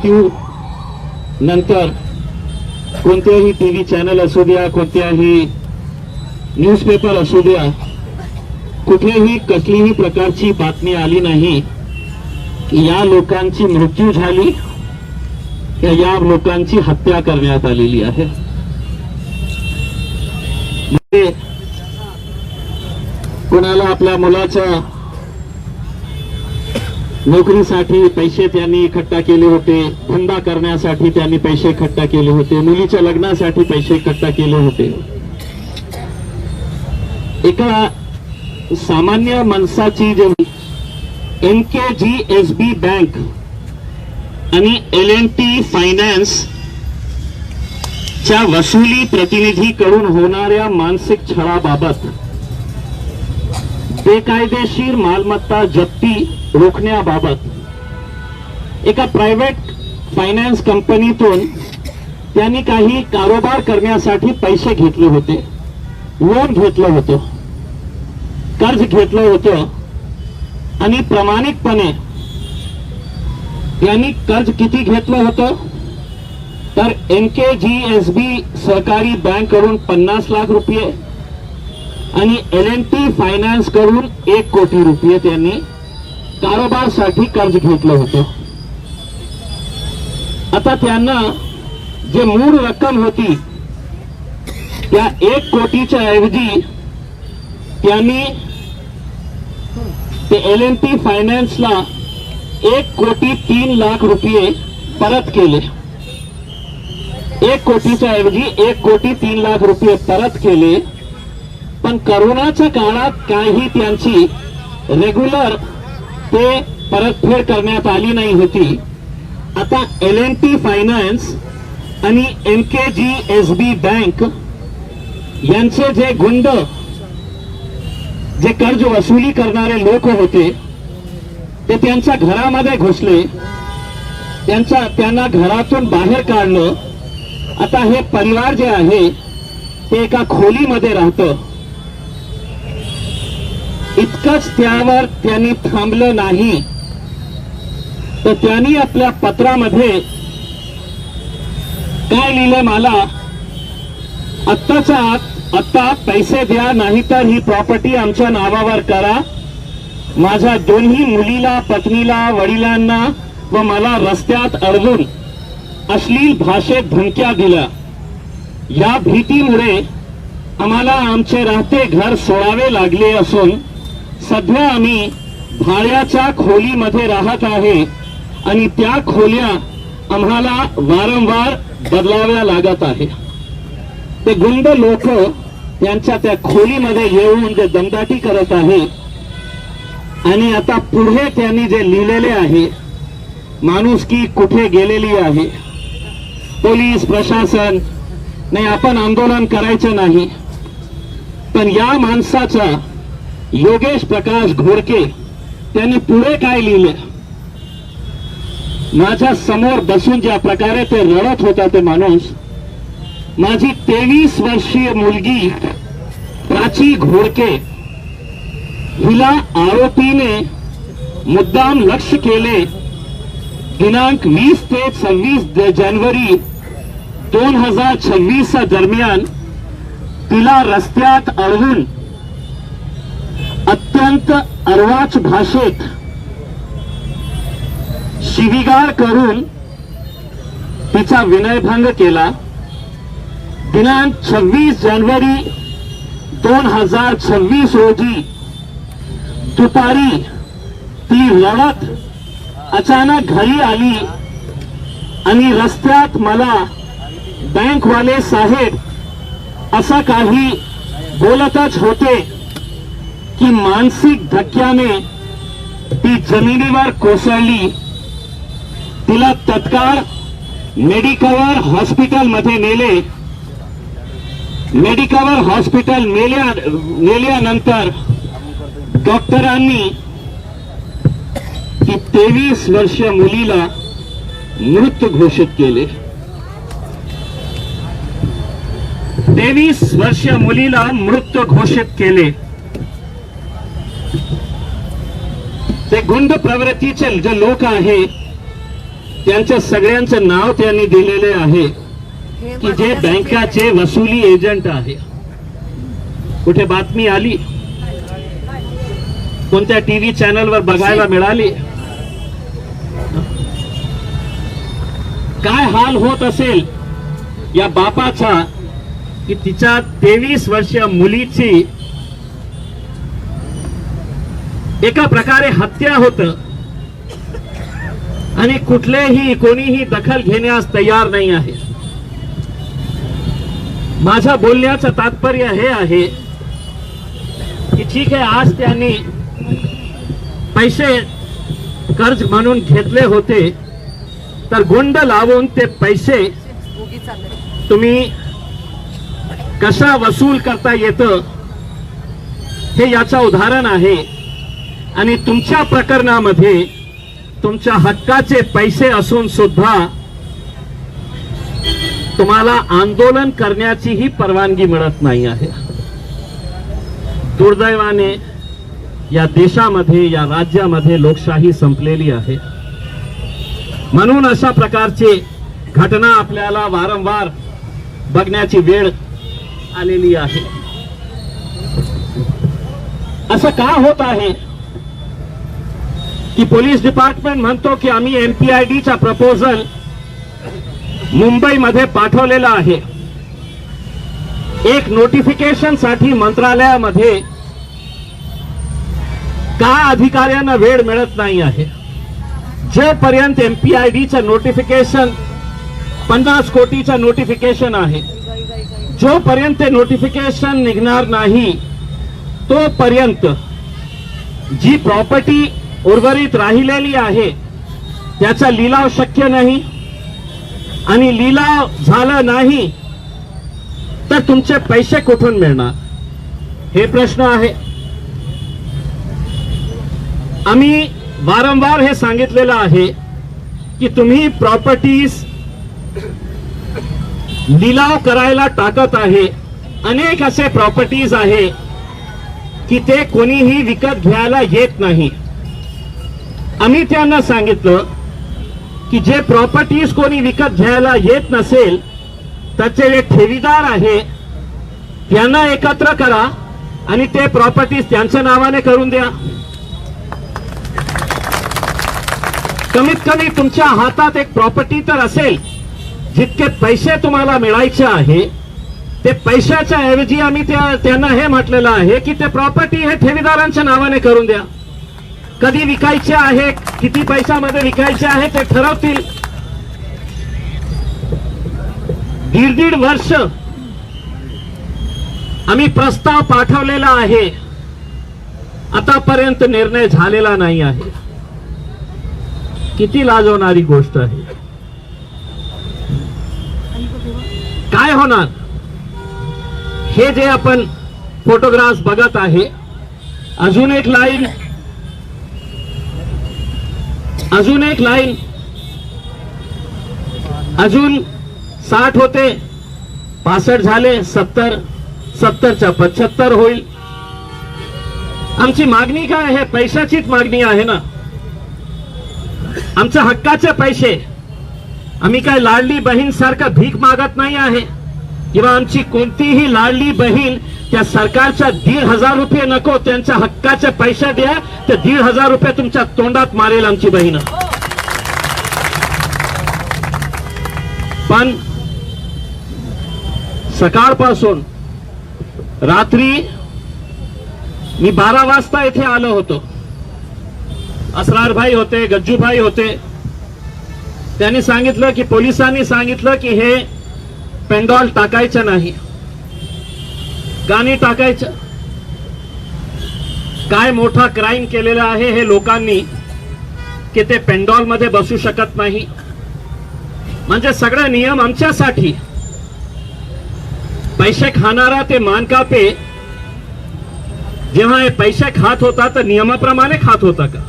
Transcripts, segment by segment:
मृत्यू नंतर कोणत्याही टीव्ही चॅनल असू द्या, कोणत्याही न्यूजपेपर असू द्या, कुठेही कसलीही प्रकारची बातमी आली नाही की या लोकांची मृत्यू झाली, या लोकांची हत्या करण्यात आलेली आहे. कोणाला आपल्या मुलाच्या नोकरीसाठी पैसे त्यांनी इकट्ठा केले होते, धंदा करण्यासाठी त्यांनी पैसे इकट्ठा केले होते, मुलीच्या लग्नासाठी पैसे इकट्ठा केले होते. एका सामान्य माणसाची जे NKGSB बँक आणि L&T फायनान्स च्या वसुली प्रतिनिधीकडून होणाऱ्या मानसिक छळाबाबत, बेकायदेशीर मालमत्ता जप्ती रोखण्याबाबत एका प्रायव्हेट फायनान्स कंपनीतून त्यांनी काही कारोबार करण्यासाठी पैसे घेतले होते, लोन घेतलं होतं, कर्ज घेतलं होतं आणि प्रामाणिकपणे त्यांनी कर्ज किती घेतलं होतं तर NKGSB सहकारी बँक कडून 50 लाख रुपये आणि L&T फायनान्स कडून 1 कोटी रुपये त्यांनी कारोबारसाठी कर्ज घेतलं होतं. आता त्यांना जे मूळ रक्कम होती त्या 1 कोटीच्या ऐवजी त्यांनी ते L&T फायनान्सला 1,03,00,000 रुपये परत केले. 1 कोटीच्या ऐवजी 1,03,00,000 रुपये परत केले. पण करोनाच्या काळात काही त्यांची रेग्युलर ते परतफेड करण्यात आली नाही होती. आता L&T फायनान्स आणि NKGSB बँक यांचे जे गुंड, जे कर्ज वसुली करणारे लोक होते ते त्यांच्या घरामध्ये घुसले, त्यांना घरातून बाहेर काढलं. आता हे परिवार जे आहे ते एका खोलीमध्ये राहतं. इतकंच त्यावर त्यांनी थांबलं नाही तर त्यांनी आपल्या पत्रामध्ये काय लिहिलं, मला आत्ता पैसे द्या, नाहीतर ही प्रॉपर्टी आमच्या नावावर करा. माझ्या दोन्ही मुलीला, पत्नीला, वडिलांना व मला रस्त्यात अडवून अश्लील भाषेत धमक्या दिल्या. या भीतीमुळे आम्हाला आमचे राहते घर सोडावे लागले असून सध्या आम्ही भाड्याच्या खोलीमध्ये राहत आहे आणि त्या खोल्या आम्हाला वारंवार बदलाव्या लागत आहे. ते गुंड लोक यांच्या त्या खोलीमध्ये येऊन जे दमदाटी करत आहे आणि आता पुढे त्यांनी जे लिहिलेले आहे, माणुसकी कुठे गेलेली आहे. पोलीस प्रशासन नाही, आपण आंदोलन करायचं नाही. पण या माणसाचा योगेश प्रकाश घोडके त्यांनी पुढे काय लिहिले, माझ्या समोर बसून ज्या प्रकारे ते रडत होता ते माणूस, माझी 23 वर्षीय मुलगी प्राची घोडके हिला आरोपीने मुद्दाम लक्ष्य केले. दिनांक 20 ते 26 जानेवारी 2026 दरम्यान तिला रस्त्यात अडवून अत्यंत अर्वाच भाषेत शिवीगाळ करून तिचा विनयभंग केला. दिनांक 26 जानेवारी 2026 रोजी दुपारी ती रडत अचानक घरी आली आणि रस्त्यात मला बँकवाले साहेब असं काही बोलतच होते की मानसिक धक्क्याने ती जमिनीवर कोसळली. तिला तत्काळ मेडिकवर हॉस्पिटलमध्ये नेले. मेडिकवर हॉस्पिटल नेल्यानंतर डॉक्टरांनी ती 23 वर्षीय मुलीला मृत घोषित केले. 23 वर्षीय मुलीला मृत घोषित केले. ते गुंड प्रवृत्तीचे जे लोक आहे त्यांच्या सगळ्यांचं नाव त्यांनी दिलेले आहे की जे बँकाचे वसुली एजंट आहे. कुठे बातमी आली, कोणत्या टीव्ही चॅनलवर बघायला मिळाली? काय हाल होत असेल या बापाचा की तिच्या 23 वर्षीय मुलीची एका प्रकारे हत्या होत आणि कोणीही दखल घेण्यास तयार नाही आहे. माझं बोलण्याचं तात्पर्य हे आहे की ठीक आहे, आज त्यांनी पैसे कर्ज म्हणून घेतले होते, तर गुंड लावून ते पैसे तुम्ही कशा वसूल करता येतं हे याचं उदाहरण आहे. आणि तुमच्या प्रकरणामध्ये तुमच्या हक्काचे पैसे असून सुद्धा तुम्हाला आंदोलन करण्याचीही परवानगी मिळत नाही आहे. दुर्दैवाने या देशामध्ये, या राज्यामध्ये लोकशाही संपलेली आहे. म्हणून अशा प्रकारची घटना आपल्याला वारंवार बघण्याची वेळ आलेली आहे. असं का होत आहे की पोलीस डिपार्टमेंट म्हणतो की आम्ही एमपीआयडीचा प्रपोजल मुंबईमध्ये पाठवलेला आहे. एक नोटिफिकेशन साठी मंत्रालयामध्ये का अधिकाऱ्यांना वेळ मिळत नाही आहे? जोपर्यंत एमपीआयडीचं नोटिफिकेशन 50 कोटीचं नोटिफिकेशन आहे, जोपर्यंत नोटिफिकेशन निघणार नाही तोपर्यंत जी प्रॉपर्टी उर्वरित राहिलेली आहे त्याचा लिलाव शक्य नाही. आणि लिलाव झाला नाही तर तुमचे पैसे कुठून मिळणार हे प्रश्न आहे. आम्ही वारंवार हे सांगितलेलं आहे की तुम्ही प्रॉपर्टीज लिलाव करायला टाकत आहे. अनेक असे प्रॉपर्टीज आहे की ते कोणीही विकत घ्यायला येत नाही. आम्ही त्यांना सांगितलं की जे प्रॉपर्टीज कोणी विकत घ्यायला येत नसेल त्याचे जे ठेवीदार आहे त्यांना एकत्र करा आणि ते प्रॉपर्टीज त्यांच्या नावाने करून द्या. कमीत कमी तुमच्या हातात एक प्रॉपर्टी तर असेल. जितके पैसे तुम्हाला मिळायचे आहे ते पैशाच्या ऐवजी आम्ही त्यांना हे म्हटलेलं आहे की ते प्रॉपर्टी हे ठेवीदारांच्या नावाने करून द्या. कधी विकायचे आहे, किती पैशामध्ये विकायचे आहे ते ठरवतील. 1.5 वर्ष आम्ही प्रस्ताव पाठवलेला आहे, आतापर्यंत निर्णय झालेला नाही आहे. किती लाजवणारी गोष्ट आहे. काय होणार? हे जे आपण फोटोग्राफ्स बघत आहे, अजून एक लाईन, अजून एक लाईन, अजून 60 होते, 65 झाले, 70, 70च्या 75 होईल. आमची मागणी काय आहे? पैशाचीच मागणी आहे ना. आमच्या हक्काचे पैसे. आम्ही काय लाडली बहीण सारखं भीक मागत नाही आहे, किंवा आमची कोणतीही लाडली बहीण त्या सरकारच्या 1,500 रुपये नको, त्यांच्या हक्काचे पैसे द्या, ते 1,500 रुपये तुमच्या तोंडात मारेल आमची बहीण. पण सकाळपासून रात्री मी 12 वाजता इथे आलो होतो. असरारभाई होते, गज्जूभाई होते. त्यांनी सांगितलं की पोलिसांनी सांगितलं की हे पेंडॉल टाकायचं नाही. का नाही टाकायचं? काय मोठा क्राईम केलेला आहे हे लोकांनी की ते पेंडॉल मध्ये बसू शकत नाही. म्हणजे सगळे नियम आमच्यासाठी. पैसे खाणारा ते मानकापे जेव्हा हे पैसे खात होता तर नियमाप्रमाणे खात होता का?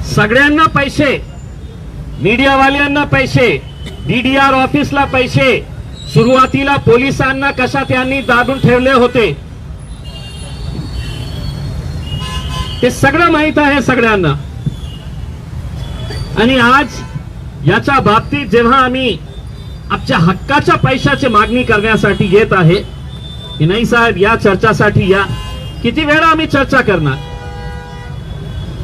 सगळ्यांना पैसे, मीडियावाल्यांना पैसे, डीडीआर ऑफिसला पैसे, सुरुवातीला पोलिसांना कशा त्यांनी दाबून ठेवले होते ते सगळं माहित आहे सगळ्यांना. आणि आज याच्या बाबतीत जेव्हा आम्ही आमच्या हक्काच्या पैशाची मागणी करण्यासाठी येत आहे की नाही साहेब या चर्चासाठी या, किती वेळा आम्ही चर्चा करणार,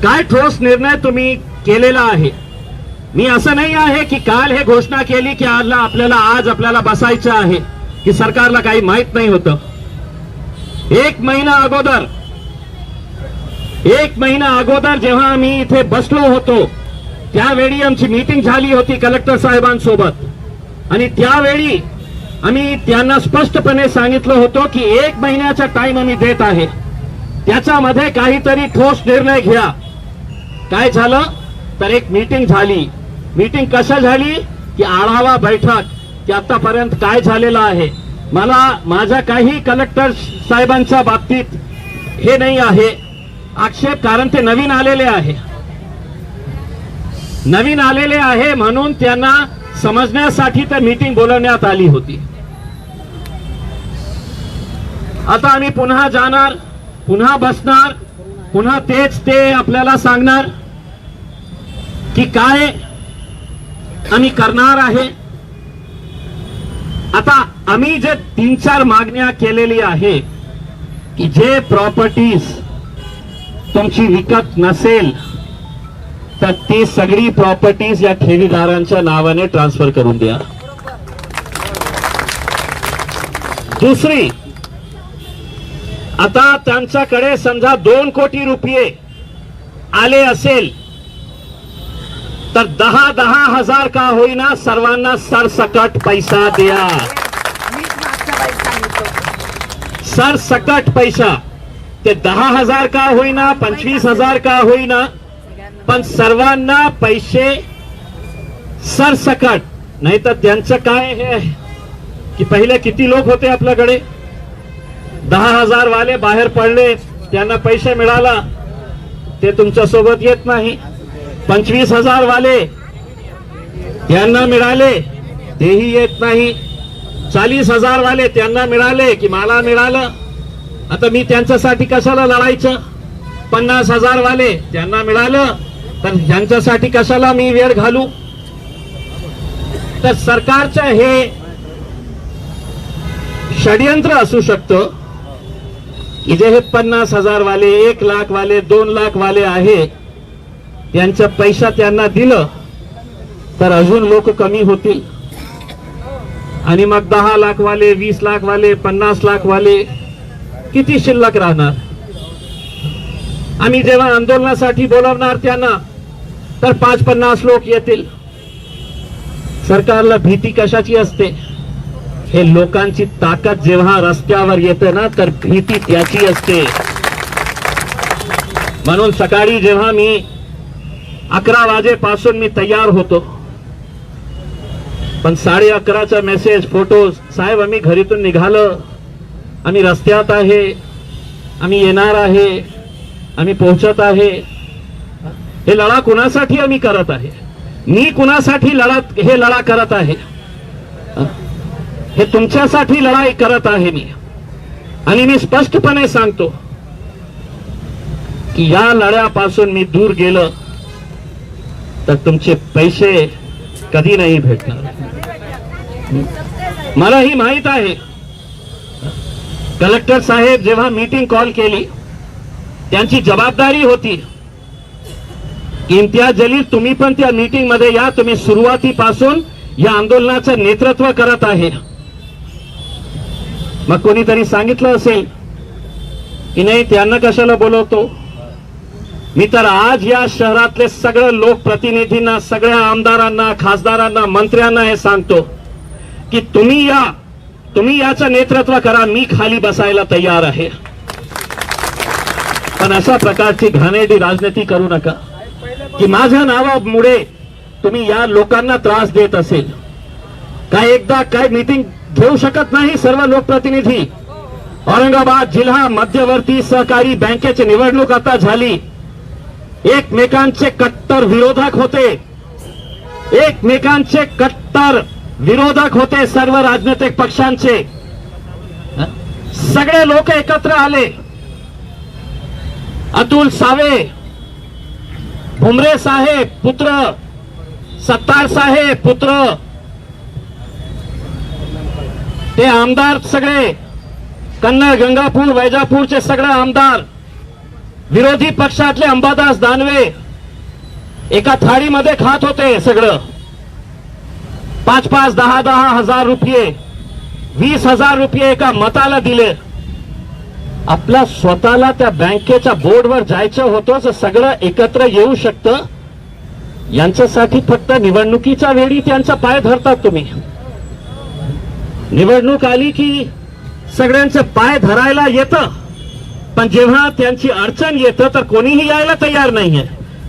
काय ठोस निर्णय तुम्ही केलेला आहे. मी असं नाही आहे की काल हे घोषणा केली की आज आपल्याला बसायचं आहे की सरकारला काही माहित नाही होतं. एक महिना अगोदर जेव्हा आम्ही इथे बसलो होतो त्यावेळी आमची मीटिंग झाली होती कलेक्टर साहेबांसोबत आणि त्यावेळी आम्ही त्यांना स्पष्टपणे सांगितलं होतं की 1 महिन्याचा टाइम आम्ही देत आहे, त्याच्यामध्ये काहीतरी ठोस निर्णय घ्या. काय झालं तर एक मीटिंग झाली. मीटिंग कशा झाली की आढावा बैठक की आतापर्यंत काय झालेलं आहे. मला माझा काही कलेक्टर साहेबांच्या बाबतीत हे नाही आहे आक्षेप, कारण ते नवीन आलेले आहे म्हणून त्यांना समजण्यासाठी तर मीटिंग बोलवण्यात आली होती. आता आम्ही पुन्हा जाणार, पुन्हा बसणार, पुन्हा तेच ते आपल्याला सांगणार की काय आम्ही करणार आहे. आता आम्ही जे 3-4 मागण्या केलेली आहे की जे प्रॉपर्टीज तुमची विकत नसेल तर ती सगळी प्रॉपर्टीज या ठेवीदारांच्या नावाने ट्रान्सफर करून द्या. दुसरी, आता त्यांच्याकडे समजा 2 कोटी रुपये आले असेल तर 10 हजार का होईना सर्वांना सरसकट पैसा द्या. सरसकट पैसा, ते 10,000 का होईना 25,000 का होईना, पण सर्वांना पैसे सरसकट. नाही तर त्यांचं काय हे की पहिले किती लोक होते आपल्याकडे, 10,000 वाले बाहेर पडले, त्यांना पैसे मिळाला, ते तुमच्या सोबत येत नाही. 25,000 वाले त्यांना मिळाले, तेही येत नाही. 40,000 वाले त्यांना मिळाले की मला मिळालं, आता मी त्यांच्यासाठी कशाला लढायचं. 50,000 वाले त्यांना मिळालं तर यांच्यासाठी कशाला मी वेळ घालू. तर सरकारचं हे षडयंत्र असू शकतं की जे हे 50,000 वाले, 1 लाख वाले, 2 लाख वाले आहे, त्यांचा पैसा त्यांना दिलं तर अजून लोक कमी होतील आणि मग 10 लाख वाले, 20 लाख वाले, 50 लाख वाले किती शिल्लक राहणार. आम्ही जेव्हा आंदोलनासाठी बोलवणार त्यांना तर 5-50 लोक येतील. सरकारला भीती कशाची असते, हे लोकांची ताकद जेव्हा रस्त्यावर येते ना तर भीती त्याची असते. म्हणून सकाळी जेव्हा मी 11 वाजेपासून मी तयार होतो, पण 11:30चा मेसेज, फोटो, साहेब आम्ही घरीतून निघालो, आम्ही रस्त्यात आहे, आम्ही येणार आहे, आम्ही पोहोचत आहे. हे लढा कुणासाठी आम्ही करत आहे, मी कुणासाठी हे लढा करत आहे, हे तुमच्यासाठी लढाई करत आहे मी. आणि मी स्पष्टपणे सांगतो की या लढ्यापासून मी दूर गेलो तर तुमचे पैसे कधी नाही भेटणार. मला ही माहित आहे. कलेक्टर साहेब जेव्हा मीटिंग कॉल केली त्यांची जबाबदारी होती की इम्तियाज जलील तुम्ही पण त्या मीटिंग मध्ये या, तुम्ही सुरुवातीपासून या आंदोलनाचं नेतृत्व करत आहे. मग कोणीतरी सांगितलं असेल की नाही त्यांना कशाला बोलवतो. मी तर आज या शहरातले सगळे लोकप्रतिनिधींना, सगळ्या आमदारांना, खासदारांना, मंत्र्यांना हे सांगतो की तुम्ही याचं नेतृत्व करा, मी खाली बसायला तयार आहे. पण अशा प्रकारची घाणेरडी राजनीती करू नका की माझ्या नावामुळे तुम्ही या लोकांना त्रास देत असेल. काय मीटिंग घेऊ शकत नाही सर्व लोकप्रतिनिधी. औरंगाबाद जिल्हा मध्यवर्ती सहकारी बँकेची निवडणूक आता झाली. एकमेकांचे कट्टर विरोधक होते सर्व राजनैतिक पक्षांचे. सगळे लोक एकत्र आले. अतुल सावे, भुमरे साहेब पुत्र सत्तार साहेब पुत्र, ते आमदार सगळे कन्नड, गंगापूर, वैजापूरचे सगळे आमदार, विरोधी पक्षातले अंबादास दानवे एका थाळीमध्ये खात होते सगळं. 5-5, 10-10 हजार रुपये, 20,000 रुपये एका मताला दिले. आपला स्वतःला त्या बँकेच्या बोर्डवर जायचं होतं, तर सगळं एकत्र येऊ शकतं. यांच्यासाठी फक्त निवडणुकीच्या वेळी त्यांचा पाय धरतात तुम्ही. निवडणूक आली की सगळ्यांचे पाय धरायला येतं, पण जेव्हा त्यांची अडचण येतं तर कोणीही यायला तयार नाहीये,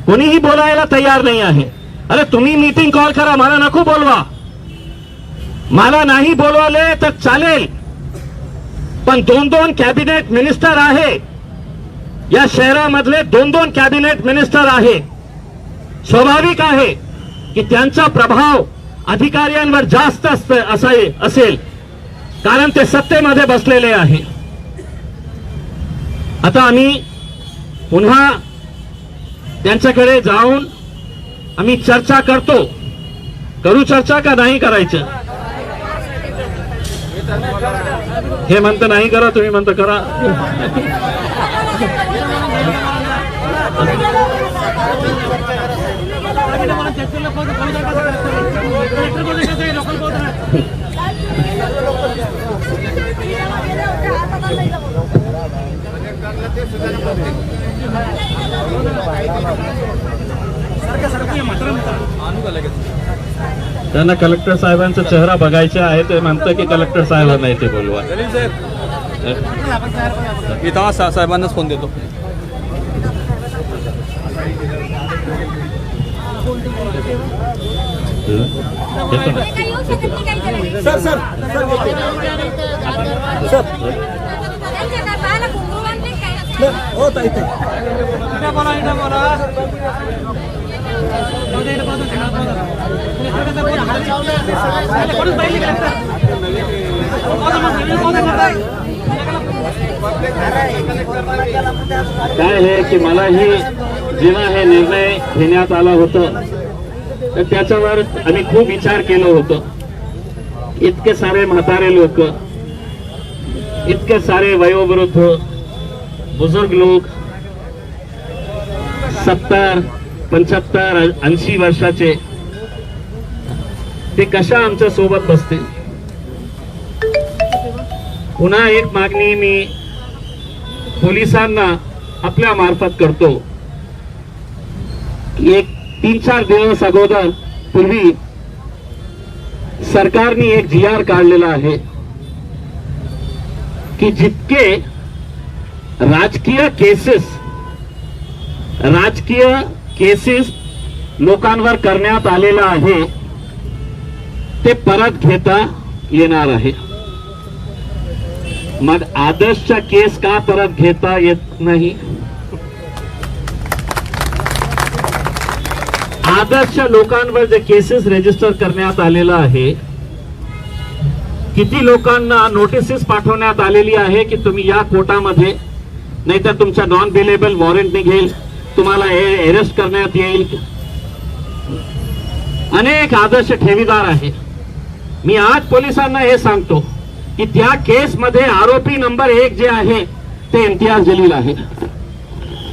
कोणीही बोलायला तयार नाही आहे. अरे तुम्ही मीटिंग कॉल करा, मला नको बोलवा. मला नाही बोलवले तर चालेल, पण 2-2 कॅबिनेट मिनिस्टर आहे या शहरामधले, 2-2 कॅबिनेट मिनिस्टर आहे. स्वाभाविक आहे की त्यांचा प्रभाव अधिकाऱ्यांवर जास्त असेल, कारण ते सत्तेमध्ये बसलेले आहे. आता आम्ही पुन्हा त्यांच्याकडे जाऊन आम्ही चर्चा करू चर्चा का नाही करायचं? हे म्हणतं नाही करा, तुम्ही म्हणता करा. त्यांना कलेक्टर साहेबांचा चेहरा बघायचा आहे, ते म्हणतं की कलेक्टर साहेबांना इथे बोलवा. इथं साहेबांनाच फोन देतो. सर सर हो ताई काय आहे की मलाही जेव्हा हे निर्णय घेण्यात आला होता तर त्याच्यावर आम्ही खूप विचार केलं होतं. इतके सारे म्हातारे लोक, इतके सारे वयोवृद्ध बुजुर्ग लोक, 70, 75, 80 वर्षाचे, ते कशा आमच्या सोबत बसतील? पुन्हा एक मागणी मी पोलिसांना आपल्या मार्फत करतो की एक 3-4 दिवस अगोदर पूर्वी सरकारने एक GR काढलेला आहे की जितके राजकीय केसेस लोकांवर करण्यात आलेला आहे ते परत घेता येणार आहे. मग आदर्शच्या केस का परत घेता येत नाही? आदर्श लोकांवर जे केसेस रजिस्टर करण्यात आलेला आहे, किती लोकांना नोटिसेस पाठवण्यात आलेली आहे की तुम्ही या कोर्टामध्ये, नाहीतर तुमच्या नॉन बेलेबल वॉरंट निघेल, तुम्हाला अरेस्ट करण्यात येईल. अनेक आदर्श ठेवीदार आहे. मी आज पोलिसांना हे सांगतो की त्या केस मध्ये आरोपी नंबर 1 जे आहे ते इम्तियाज जलील आहे.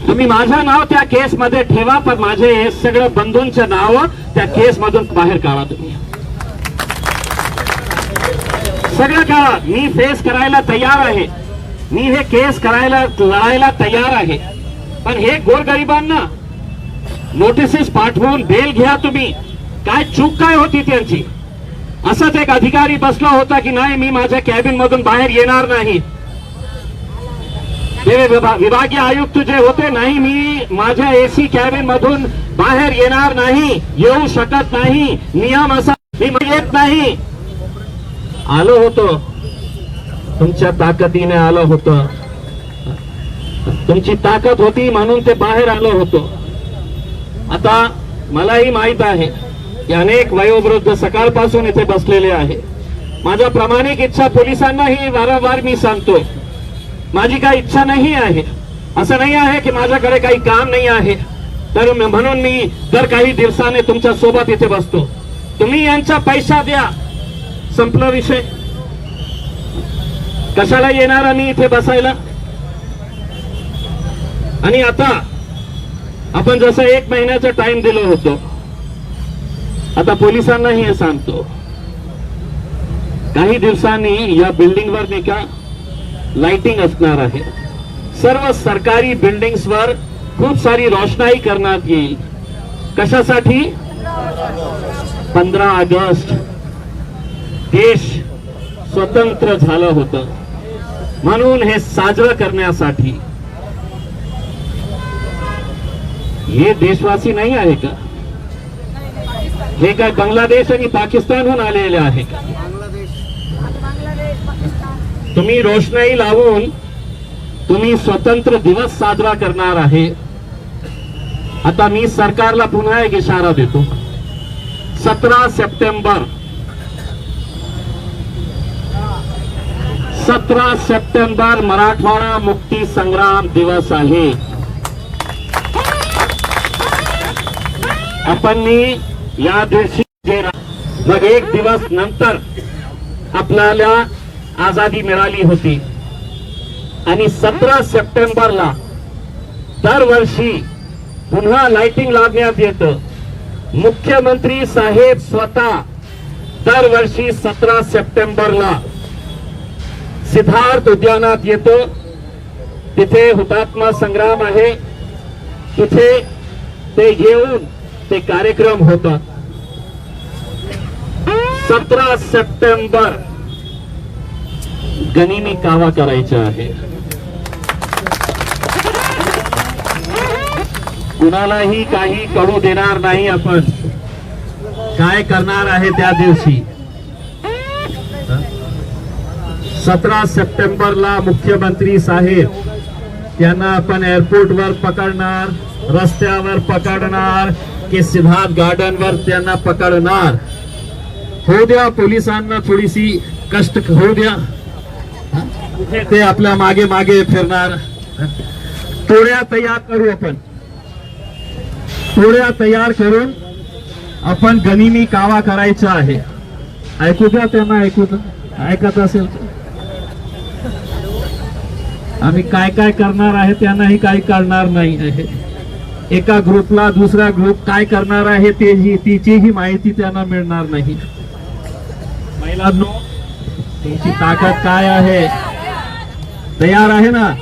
तुम्ही माझं नाव त्या केस मध्ये ठेवा, पण माझे हे सगळं बंधूंचे नाव त्या केस मधून बाहेर काढा. तुम्ही सगळं काढा. मी फेस करायला तयार आहे, मी हे केस लढायला तयार आहे. पण हे गोरगरिबांना नोटिसेस पाठवून बेल घ्या तुम्ही. काय चूक काय होती त्यांची? असंच एक अधिकारी बसला होता की नाही, मी माझ्या कॅबिन मधून बाहेर येणार नाही. विभागीय आयुक्त जे होते, नाही मी माझ्या AC कॅबिन मधून बाहेर येणार नाही, येऊ शकत नाही, नियम असा, मी येत नाही. आलो होतो, तुमच्या ताकदीने आलो होतो, तुमची ताकद होती म्हणून ते बाहेर आलो होतो. आता मलाही माहित आहे की अनेक वयोवृद्ध सकाळपासून इथे बसलेले आहे. माझ्या प्रामाणिक इच्छा पोलिसांनाही वारंवार मी सांगतो, माझी काही इच्छा नाही आहे. असं नाही आहे की माझ्याकडे काही काम नाही आहे. तर म्हणून मी दर काही दिवसाने तुमच्या सोबत इथे बसतो. तुम्ही यांचा पैसा द्या, संपला विषय. कशाला येणार आम्ही इथे बसायला? आणि आता आपण जसं 1 महिन्याचा टाइम दिलो होतो, आता पोलिसांनाही हे सांगतो, काही दिवसांनी या बिल्डिंगवर नाही का लाइटिंग असणार आहे. सर्व सरकारी बिल्डिंग्सवर खूप सारी रोषणाई करण्यात येईल. कशासाठी? 15 ऑगस्ट देश स्वतंत्र झालं होतं म्हणून हे साजरं करण्यासाठी. हे देशवासी नाही आहे का? हे काय बांगलादेश आणि पाकिस्तानहून आलेले आहे का? तुम्ही रोषणाई लावून तुम्ही स्वतंत्र दिवस साजरा करणार आहे. आता मी सरकारला पुन्हा एक इशारा देतो. 17 सप्टेंबर 17 सप्टेंबर मराठवाडा मुक्ती संग्राम दिवस आहे. आपण या दिवशी मग 1 दिवस नंतर आपल्याला आजादी मिळाली होती आणि 17 सप्टेंबरला दरवर्षी पुन्हा लाइटिंग लावण्यात येतं. मुख्यमंत्री साहेब स्वतः दरवर्षी 17 सप्टेंबरला सिद्धार्थ उद्यानात येतो. तिथे हुतात्मा संग्राम आहे, तिथे ते येऊन ते कार्यक्रम होतात. 17 सप्टेंबर गनिमी कावा करायचा आहे. कुणालाही काही कळू देणार नाही आपण काय करणार आहे त्या दिवशी. 17 सप्टेंबरला मुख्यमंत्री साहेब त्यांना आपण एअरपोर्टवर पकडणार, रस्त्यावर पकडणार की सिद्धार्थ गार्डनवर त्यांना पकडणार. होऊ द्या पोलिसांना थोडीशी कष्ट होऊ द्या, ते आपल्या मागे मागे फिरणार. टोळ्या तयार करू आपण, टोळ्या तयार करून आपण गनिमी कावा करायचा आहे. ऐकू द्या त्यांना, ऐकू द्या, ऐकत असेल तर. आम्ही काय काय करणार आहे त्यांनाही काही कळणार नाही आहे. एका ग्रुपला दुसरा ग्रुप काय करणार आहे तिचीही माहिती त्यांना मिळणार नाही. महिलांनो, तुमची ताकद काय आहे? तयार आहे ना?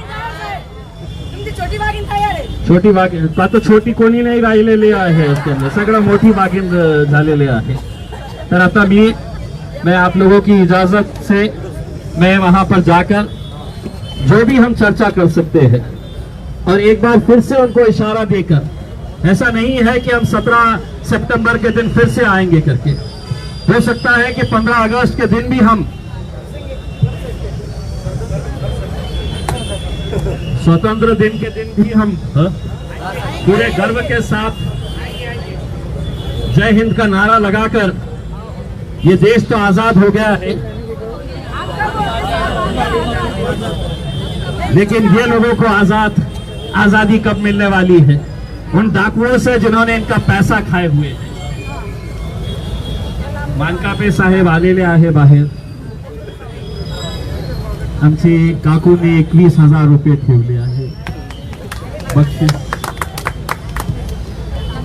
छोटी बागीन आता छोटी कोणी नाही राहिलेली आहे, सगळं मोठी बागीन झालेले आहे. तर आता मैं आप लोगों की इजाजत से मैं वहां पर जाकर जो भी हम चर्चा कर सकते हैं और एक बार फिर से उनको इशारा देकर, ऐसा नहीं है कि हम 17 सितंबर के दिन फिर से आएंगे करके, हो सकता है कि 15 अगस्त के दिन भी हम स्वतंत्र दिन के दिन भी हम पूरे गर्व के साथ जय हिंद का नारा लगाकर, ये देश तो आजाद हो गया है लेकिन ये लोगों को आजादी कब मिलने वाली है? उन डाकुओं से जिन्होंने इनका पैसा खाए हुए हैं. मानकापे साहेब आलेले आहे बाहेर. आमचे काकूने 21,000 रुपये ठेवले आहे बक्षीस.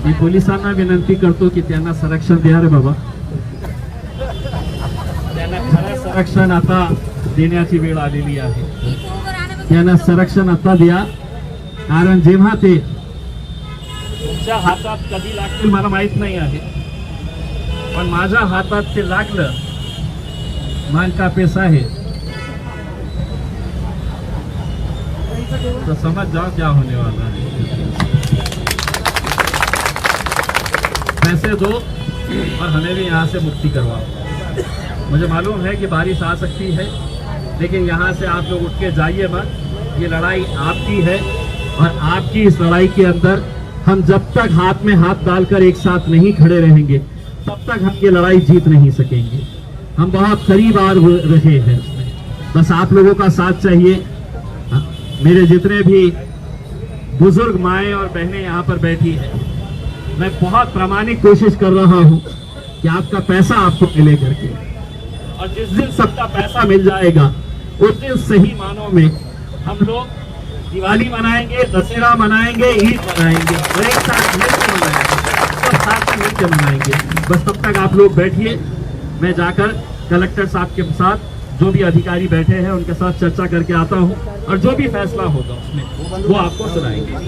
मी पोलिसांना विनंती करतो की त्यांना संरक्षण द्या रे बाबा. त्यांना खरं संरक्षण आता देण्याची वेळ आलेली आहे. त्यांना संरक्षण आता द्या, कारण जेव्हा ते तुमच्या हातात कधी लागतील मला माहित नाही आहे, पण माझ्या हातात ते लागलं मानकापे साहेब तो समझ जाओ क्या होने वाला है. पैसे दो और हमें भी यहाँ से मुक्ति करवाओ. मुझे मालूम है कि बारिश आ सकती है, लेकिन यहाँ से आप लोग उठ के जाइए मत. ये लड़ाई आपकी है और आपकी इस लड़ाई के अंदर हम जब तक हाथ में हाथ डालकर एक साथ नहीं खड़े रहेंगे तब तक हम ये लड़ाई जीत नहीं सकेंगे. हम बहुत करीब आ रहे हैं उसमें, बस आप लोगों का साथ चाहिए. मेरे जितने भी बुजुर्ग माएँ और बहनें यहाँ पर बैठी हैं, मैं बहुत प्रामाणिक कोशिश कर रहा हूँ कि आपका पैसा आपको मिले करके, और जिस दिन सबका पैसा मिल जाएगा उस दिन सही मानों में हम लोग दिवाली मनाएंगे, दशहरा मनाएंगे, ईद मनाएंगे और एक साथ मिलकर मनाएंगे, सब साथ में मिलकर मनाएंगे। बस तब तक आप लोग बैठिए, मैं जाकर कलेक्टर साहब के साथ जो भी अधिकारी बैठे हैं उनके साथ चर्चा करके आता हूँ और जो भी फैसला होगा उसमें वो आपको सुनाएंगे।